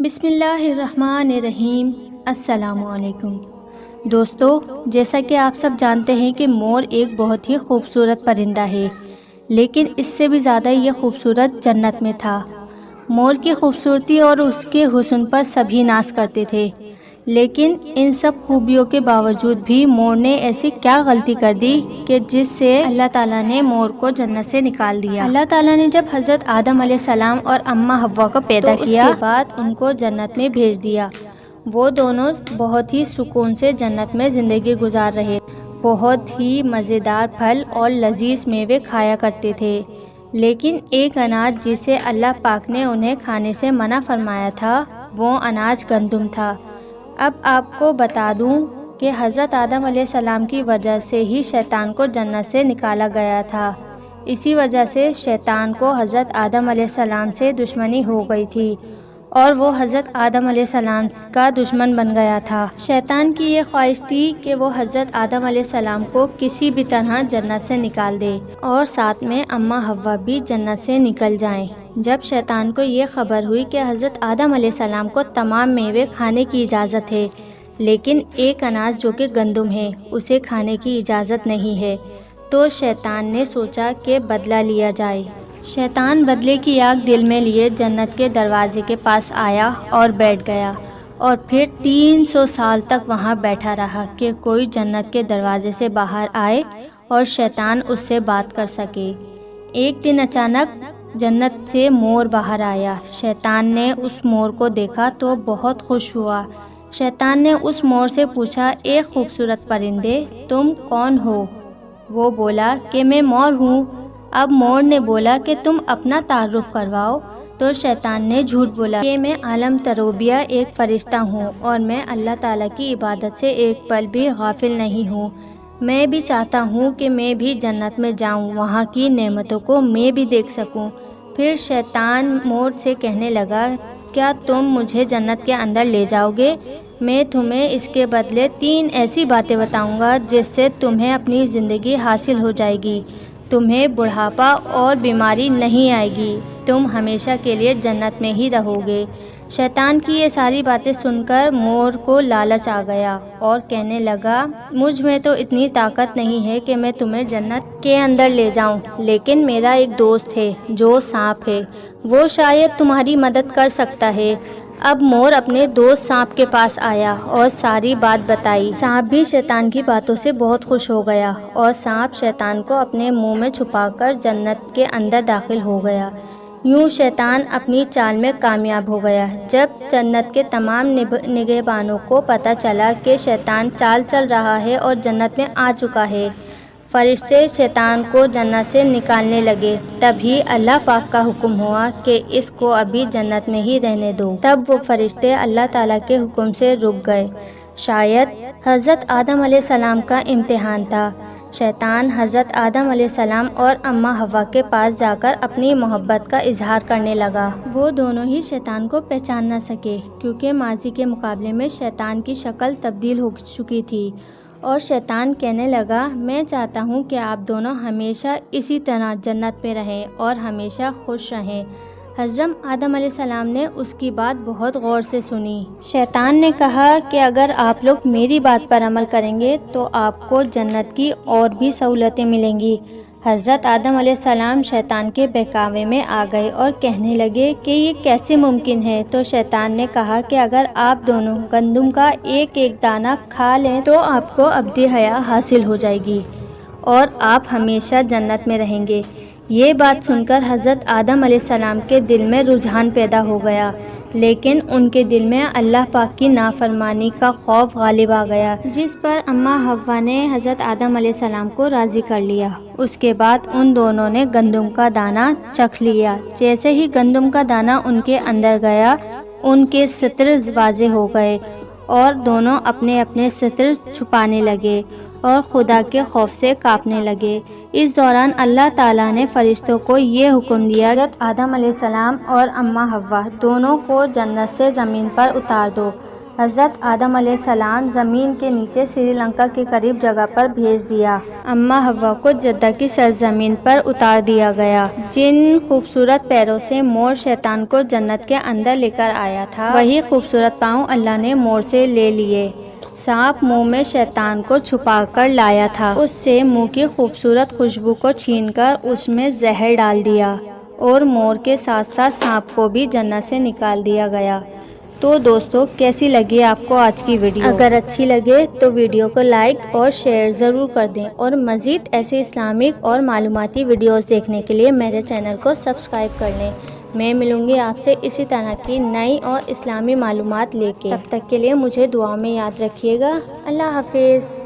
بسم اللہ الرحمن الرحیم۔ السلام علیکم دوستو، جیسا کہ آپ سب جانتے ہیں کہ مور ایک بہت ہی خوبصورت پرندہ ہے، لیکن اس سے بھی زیادہ یہ خوبصورت جنت میں تھا۔ مور کی خوبصورتی اور اس کے حسن پر سبھی ناز کرتے تھے، لیکن ان سب خوبیوں کے باوجود بھی مور نے ایسی کیا غلطی کر دی کہ جس سے اللہ تعالیٰ نے مور کو جنت سے نکال دیا۔ اللہ تعالیٰ نے جب حضرت آدم علیہ السلام اور اماں حوا کو پیدا کیا، اس کے بعد ان کو جنت میں بھیج دیا۔ وہ دونوں بہت ہی سکون سے جنت میں زندگی گزار رہے، بہت ہی مزیدار پھل اور لذیذ میوے کھایا کرتے تھے، لیکن ایک اناج جسے اللہ پاک نے انہیں کھانے سے منع فرمایا تھا، وہ اناج گندم تھا۔ اب آپ کو بتا دوں کہ حضرت آدم علیہ السلام کی وجہ سے ہی شیطان کو جنت سے نکالا گیا تھا۔ اسی وجہ سے شیطان کو حضرت آدم علیہ السلام سے دشمنی ہو گئی تھی اور وہ حضرت آدم علیہ السلام کا دشمن بن گیا تھا۔ شیطان کی یہ خواہش تھی کہ وہ حضرت آدم علیہ السلام کو کسی بھی طرح جنت سے نکال دے اور ساتھ میں اماں حوا بھی جنت سے نکل جائیں۔ جب شیطان کو یہ خبر ہوئی کہ حضرت آدم علیہ السلام کو تمام میوے کھانے کی اجازت ہے، لیکن ایک اناج جو کہ گندم ہے اسے کھانے کی اجازت نہیں ہے، تو شیطان نے سوچا کہ بدلہ لیا جائے۔ شیطان بدلے کی آگ دل میں لیے جنت کے دروازے کے پاس آیا اور بیٹھ گیا، اور پھر 300 سال تک وہاں بیٹھا رہا کہ کوئی جنت کے دروازے سے باہر آئے اور شیطان اس سے بات کر سکے۔ ایک دن اچانک جنت سے مور باہر آیا۔ شیطان نے اس مور کو دیکھا تو بہت خوش ہوا۔ شیطان نے اس مور سے پوچھا، اے خوبصورت پرندے، تم کون ہو؟ وہ بولا کہ میں مور ہوں۔ اب مور نے بولا کہ تم اپنا تعارف کرواؤ، تو شیطان نے جھوٹ بولا کہ میں عالم تروبیہ ایک فرشتہ ہوں اور میں اللہ تعالیٰ کی عبادت سے ایک پل بھی غافل نہیں ہوں۔ میں بھی چاہتا ہوں کہ میں بھی جنت میں جاؤں، وہاں کی نعمتوں کو میں بھی دیکھ سکوں۔ پھر شیطان مور سے کہنے لگا، کیا تم مجھے جنت کے اندر لے جاؤ گے؟ میں تمہیں اس کے بدلے 3 ایسی باتیں بتاؤں گا جس سے تمہیں اپنی زندگی حاصل ہو جائے گی، تمہیں بڑھاپا اور بیماری نہیں آئے گی، تم ہمیشہ کے لیے جنت میں ہی رہو گے۔ شیطان کی یہ ساری باتیں سن کر مور کو لالچ آ گیا اور کہنے لگا، مجھ میں تو اتنی طاقت نہیں ہے کہ میں تمہیں جنت کے اندر لے جاؤں، لیکن میرا ایک دوست ہے جو سانپ ہے، وہ شاید تمہاری مدد کر سکتا ہے۔ اب مور اپنے دوست سانپ کے پاس آیا اور ساری بات بتائی۔ سانپ بھی شیطان کی باتوں سے بہت خوش ہو گیا اور سانپ شیطان کو اپنے منہ میں چھپا کر جنت کے اندر داخل ہو گیا۔ یوں شیطان اپنی چال میں کامیاب ہو گیا۔ جب جنت کے تمام نگہبانوں کو پتہ چلا کہ شیطان چال چل رہا ہے اور جنت میں آ چکا ہے، فرشتے شیطان کو جنت سے نکالنے لگے۔ تبھی اللہ پاک کا حکم ہوا کہ اس کو ابھی جنت میں ہی رہنے دو۔ تب وہ فرشتے اللہ تعالیٰ کے حکم سے رک گئے۔ شاید حضرت آدم علیہ السلام کا امتحان تھا۔ شیطان حضرت آدم علیہ السلام اور اماں حوا کے پاس جا کر اپنی محبت کا اظہار کرنے لگا۔ وہ دونوں ہی شیطان کو پہچان نہ سکے، کیونکہ ماضی کے مقابلے میں شیطان کی شکل تبدیل ہو چکی تھی، اور شیطان کہنے لگا، میں چاہتا ہوں کہ آپ دونوں ہمیشہ اسی طرح جنت میں رہیں اور ہمیشہ خوش رہیں۔ حضرت آدم علیہ السلام نے اس کی بات بہت غور سے سنی۔ شیطان نے کہا کہ اگر آپ لوگ میری بات پر عمل کریں گے تو آپ کو جنت کی اور بھی سہولتیں ملیں گی۔ حضرت آدم علیہ السلام شیطان کے بہکاوے میں آ گئے اور کہنے لگے کہ یہ کیسے ممکن ہے؟ تو شیطان نے کہا کہ اگر آپ دونوں گندم کا ایک ایک دانہ کھا لیں تو آپ کو ابدی حیات حاصل ہو جائے گی اور آپ ہمیشہ جنت میں رہیں گے۔ یہ بات سن کر حضرت آدم علیہ السلام کے دل میں رجحان پیدا ہو گیا، لیکن ان کے دل میں اللہ پاک کی نافرمانی کا خوف غالب آ گیا، جس پر اماں حوا نے حضرت آدم علیہ السلام کو راضی کر لیا۔ اس کے بعد ان دونوں نے گندم کا دانہ چکھ لیا۔ جیسے ہی گندم کا دانہ ان کے اندر گیا، ان کے ستر واضح ہو گئے اور دونوں اپنے اپنے ستر چھپانے لگے اور خدا کے خوف سے کانپنے لگے۔ اس دوران اللہ تعالیٰ نے فرشتوں کو یہ حکم دیا، حضرت آدم علیہ السلام اور اماں حوا دونوں کو جنت سے زمین پر اتار دو۔ حضرت آدم علیہ السلام زمین کے نیچے سری لنکا کے قریب جگہ پر بھیج دیا۔ اماں حوا کو جدہ کی سرزمین پر اتار دیا گیا۔ جن خوبصورت پیروں سے مور شیطان کو جنت کے اندر لے کر آیا تھا، وہی خوبصورت پاؤں اللہ نے مور سے لے لیے۔ سانپ منہ میں شیطان کو چھپا کر لایا تھا، اس سے منہ کی خوبصورت خوشبو کو چھین کر اس میں زہر ڈال دیا اور مور کے ساتھ ساتھ سانپ کو بھی جنت سے نکال دیا گیا۔ تو دوستو، کیسی لگی آپ کو آج کی ویڈیو؟ اگر اچھی لگے تو ویڈیو کو لائک اور شیئر ضرور کر دیں، اور مزید ایسے اسلامک اور معلوماتی ویڈیوز دیکھنے کے لیے میرے چینل کو سبسکرائب کر لیں۔ میں ملوں گی آپ سے اسی طرح کی نئی اور اسلامی معلومات لے کے۔ تب تک کے لیے مجھے دعا میں یاد رکھیے گا۔ اللہ حافظ۔